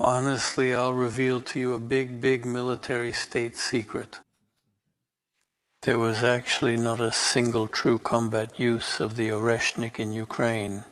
Honestly, I'll reveal to you a big military state secret. There was actually not a single true combat use of the Oreshnik in Ukraine.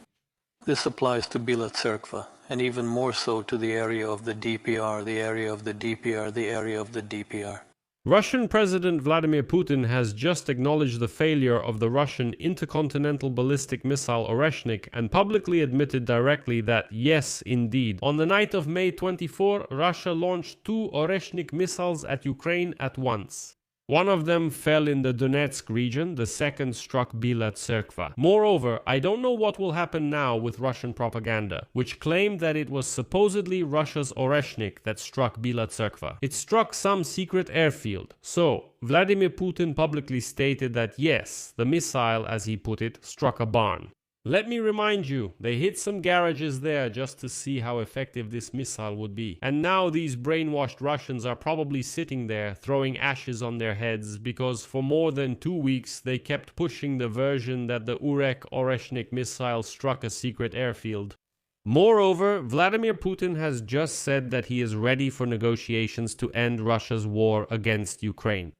This applies to Bila Tserkva, and even more so to the area of the DPR, the area of the DPR, the area of the DPR. Russian President Vladimir Putin has just acknowledged the failure of the Russian intercontinental ballistic missile Oreshnik and publicly admitted directly that, yes, indeed, on the night of May 24, Russia launched 2 Oreshnik missiles at Ukraine at once. One of them fell in the Donetsk region, the second struck Bila Tserkva. Moreover, I don't know what will happen now with Russian propaganda, which claimed that it was supposedly Russia's Oreshnik that struck Bila Tserkva. It struck some secret airfield. So, Vladimir Putin publicly stated that yes, the missile, as he put it, struck a barn. Let me remind you, they hit some garages there just to see how effective this missile would be. And now these brainwashed Russians are probably sitting there throwing ashes on their heads because for more than 2 weeks they kept pushing the version that the Oreshnik missile struck a secret airfield. Moreover, Vladimir Putin has just said that he is ready for negotiations to end Russia's war against Ukraine.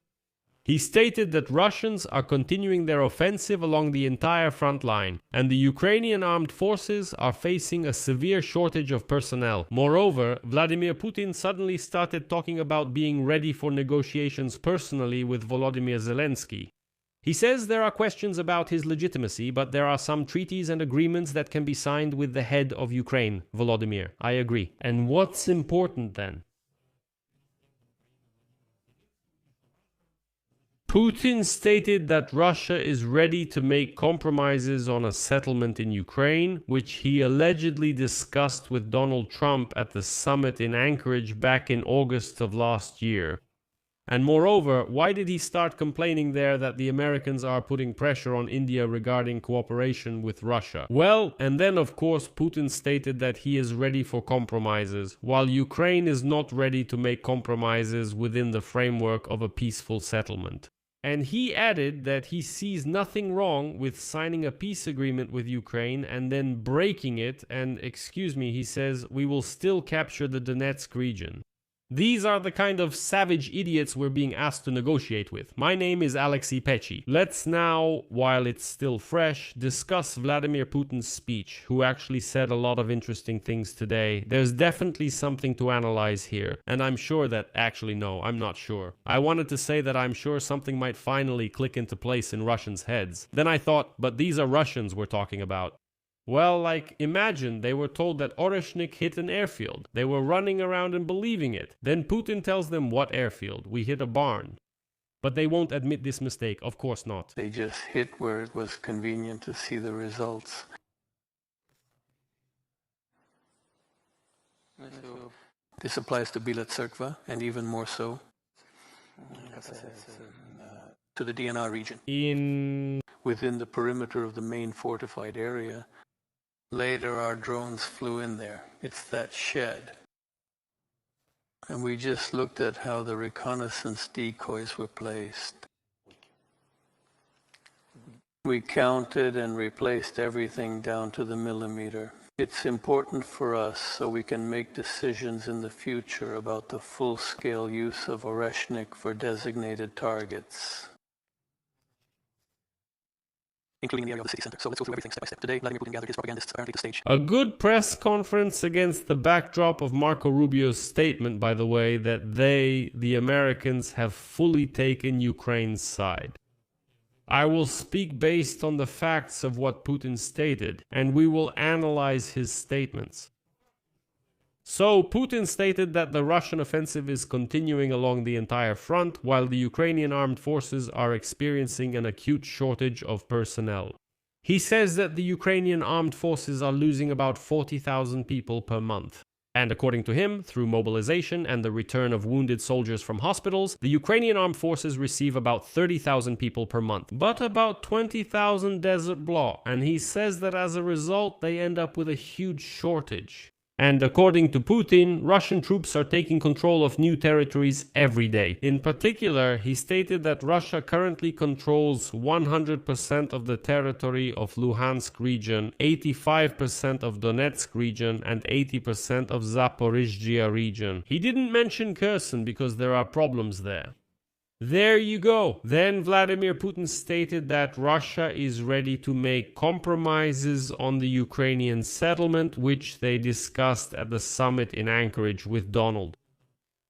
He stated that Russians are continuing their offensive along the entire front line, and the Ukrainian armed forces are facing a severe shortage of personnel. Moreover, Vladimir Putin suddenly started talking about being ready for negotiations personally with Volodymyr Zelenskyy. He says there are questions about his legitimacy, but there are some treaties and agreements that can be signed with the head of Ukraine, Volodymyr. I agree. And what's important then? Putin stated that Russia is ready to make compromises on a settlement in Ukraine, which he allegedly discussed with Donald Trump at the summit in Anchorage back in August of last year. And moreover, why did he start complaining there that the Americans are putting pressure on India regarding cooperation with Russia? Well, and then of course Putin stated that he is ready for compromises, while Ukraine is not ready to make compromises within the framework of a peaceful settlement. And he added that he sees nothing wrong with signing a peace agreement with Ukraine and then breaking it, and he says, we will still capture the Donetsk region. These are the kind of savage idiots we're being asked to negotiate with. My name is Alexei Pechi. Let's now, while it's still fresh, discuss Vladimir Putin's speech, who actually said a lot of interesting things today. There's definitely something to analyze here, and I'm sure that, I'm not sure. I wanted to say that I'm sure something might finally click into place in Russians' heads. Then I thought, but these are Russians we're talking about. Well, imagine they were told that Oreshnik hit an airfield. They were running around and believing it. Then Putin tells them, what airfield? We hit a barn. But they won't admit this mistake, of course not. They just hit where it was convenient to see the results. This applies to Bila Tserkva, and even more so to the DNR region. Within the perimeter of the main fortified area. Later, our drones flew in there. It's that shed. And we just looked at how the reconnaissance decoys were placed. We counted and replaced everything down to the millimeter. It's important for us so we can make decisions in the future about the full-scale use of Oreshnik for designated targets, including the area of the city center. So let's go through everything step by step. Today, Vladimir Putin gathered his propagandists apparently to stage a good press conference against the backdrop of Marco Rubio's statement, by the way, that the Americans, have fully taken Ukraine's side. I will speak based on the facts of what Putin stated, and we will analyze his statements. So, Putin stated that the Russian offensive is continuing along the entire front, while the Ukrainian armed forces are experiencing an acute shortage of personnel. He says that the Ukrainian armed forces are losing about 40,000 people per month. And according to him, through mobilization and the return of wounded soldiers from hospitals, the Ukrainian armed forces receive about 30,000 people per month, but about 20,000 desert block. And he says that as a result, they end up with a huge shortage. And according to Putin, Russian troops are taking control of new territories every day. In particular, he stated that Russia currently controls 100% of the territory of Luhansk region, 85% of Donetsk region, and 80% of Zaporizhzhia region. He didn't mention Kherson because there are problems there. There you go. Then Vladimir Putin stated that Russia is ready to make compromises on the Ukrainian settlement, which they discussed at the summit in Anchorage with Donald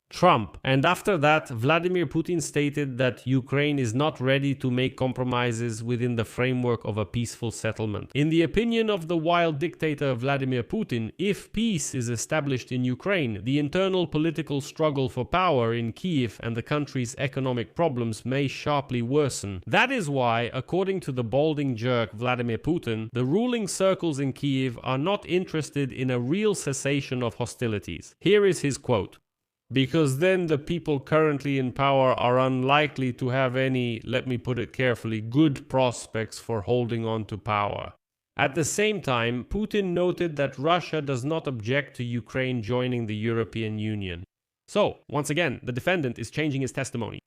Trump. And after that, Vladimir Putin stated that Ukraine is not ready to make compromises within the framework of a peaceful settlement. In the opinion of the wild dictator Vladimir Putin, if peace is established in Ukraine, the internal political struggle for power in Kyiv and the country's economic problems may sharply worsen. That is why, according to the balding jerk Vladimir Putin, the ruling circles in Kyiv are not interested in a real cessation of hostilities. Here is his quote. Because then the people currently in power are unlikely to have any, let me put it carefully, good prospects for holding on to power. At the same time, Putin noted that Russia does not object to Ukraine joining the European Union. So, once again, the defendant is changing his testimony.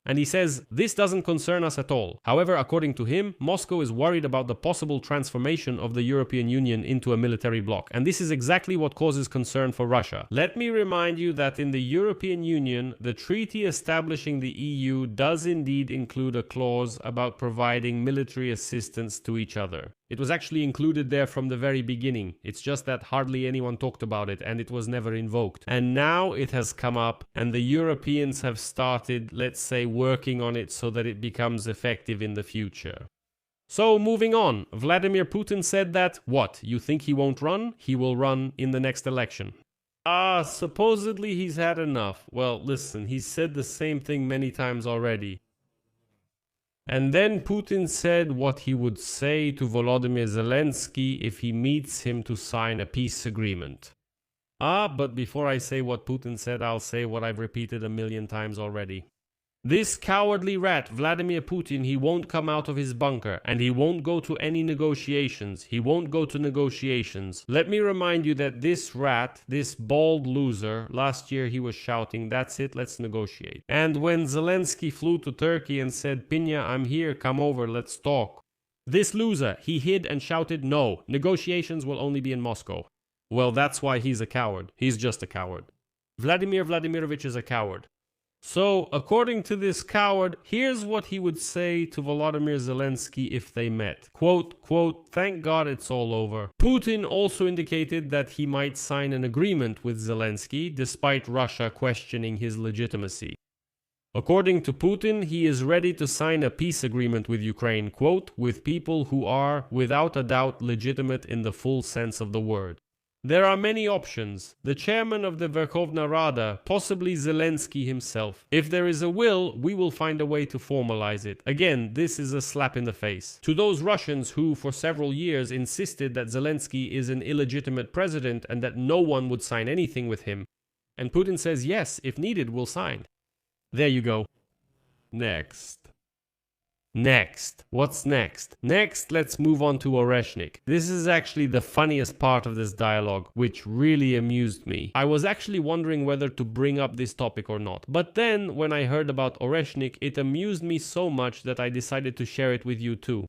And he says, this doesn't concern us at all. However, according to him, Moscow is worried about the possible transformation of the European Union into a military bloc. And this is exactly what causes concern for Russia. Let me remind you that in the European Union, the treaty establishing the EU does indeed include a clause about providing military assistance to each other. It was actually included there from the very beginning. It's just that hardly anyone talked about it and it was never invoked. And now it has come up and the Europeans have started, let's say, working on it so that it becomes effective in the future. So moving on, Vladimir Putin said that, what, you think he won't run? He will run in the next election. Supposedly he's had enough. Well, listen, he's said the same thing many times already. And then Putin said what he would say to Volodymyr Zelenskyy if he meets him to sign a peace agreement. But before I say what Putin said, I'll say what I've repeated a million times already. This cowardly rat, Vladimir Putin, he won't come out of his bunker, and he won't go to any negotiations. He won't go to negotiations. Let me remind you that this rat, this bald loser, last year he was shouting, that's it, let's negotiate. And when Zelenskyy flew to Turkey and said, Pinya, I'm here, come over, let's talk. This loser, he hid and shouted, no, negotiations will only be in Moscow. Well, that's why he's a coward. He's just a coward. Vladimir Vladimirovich is a coward. So, according to this coward, here's what he would say to Volodymyr Zelenskyy if they met. Quote, thank God it's all over. Putin also indicated that he might sign an agreement with Zelenskyy, despite Russia questioning his legitimacy. According to Putin, he is ready to sign a peace agreement with Ukraine, quote, with people who are, without a doubt, legitimate in the full sense of the word. There are many options. The chairman of the Verkhovna Rada, possibly Zelenskyy himself. If there is a will, we will find a way to formalize it. Again, this is a slap in the face. To those Russians who, for several years, insisted that Zelenskyy is an illegitimate president and that no one would sign anything with him. And Putin says, yes, if needed, we'll sign. There you go. Next. What's next? Next, let's move on to Oreshnik. This is actually the funniest part of this dialogue, which really amused me. I was actually wondering whether to bring up this topic or not. But then, when I heard about Oreshnik, it amused me so much that I decided to share it with you too.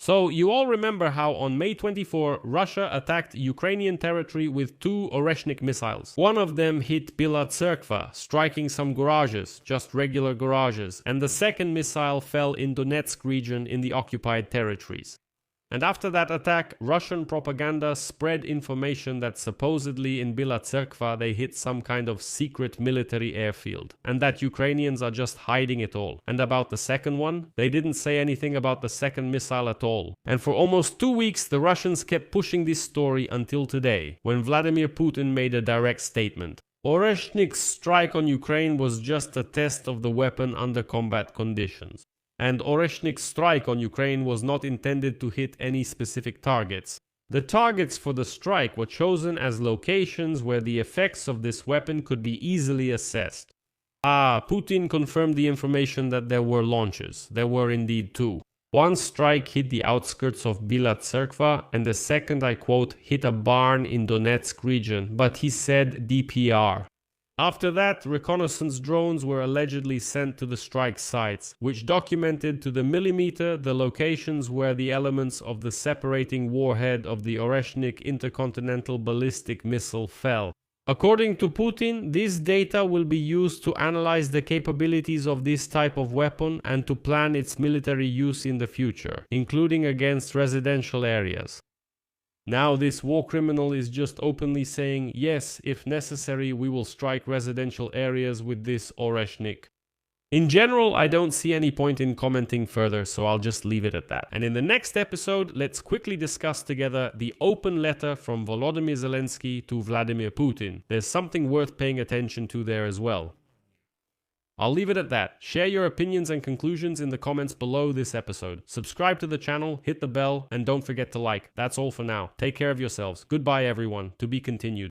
So, you all remember how on May 24, Russia attacked Ukrainian territory with 2 Oreshnik missiles. One of them hit Bila Tserkva, striking some garages, just regular garages, and the second missile fell in Donetsk region in the occupied territories. And after that attack, Russian propaganda spread information that supposedly in Bila Tserkva they hit some kind of secret military airfield, and that Ukrainians are just hiding it all. And about the second one, they didn't say anything about the second missile at all. And for almost 2 weeks, the Russians kept pushing this story until today, when Vladimir Putin made a direct statement. Oreshnik's strike on Ukraine was just a test of the weapon under combat conditions. And Oreshnik's strike on Ukraine was not intended to hit any specific targets. The targets for the strike were chosen as locations where the effects of this weapon could be easily assessed. Putin confirmed the information that there were launches. There were indeed 2. One strike hit the outskirts of Bila Tserkva, and the second, I quote, hit a barn in Donetsk region, but he said DPR. After that, reconnaissance drones were allegedly sent to the strike sites, which documented to the millimeter the locations where the elements of the separating warhead of the Oreshnik intercontinental ballistic missile fell. According to Putin, this data will be used to analyze the capabilities of this type of weapon and to plan its military use in the future, including against residential areas. Now this war criminal is just openly saying, yes, if necessary, we will strike residential areas with this Oreshnik. In general, I don't see any point in commenting further, so I'll just leave it at that. And in the next episode, let's quickly discuss together the open letter from Volodymyr Zelenskyy to Vladimir Putin. There's something worth paying attention to there as well. I'll leave it at that. Share your opinions and conclusions in the comments below this episode. Subscribe to the channel, hit the bell, and don't forget to like. That's all for now. Take care of yourselves. Goodbye, everyone. To be continued.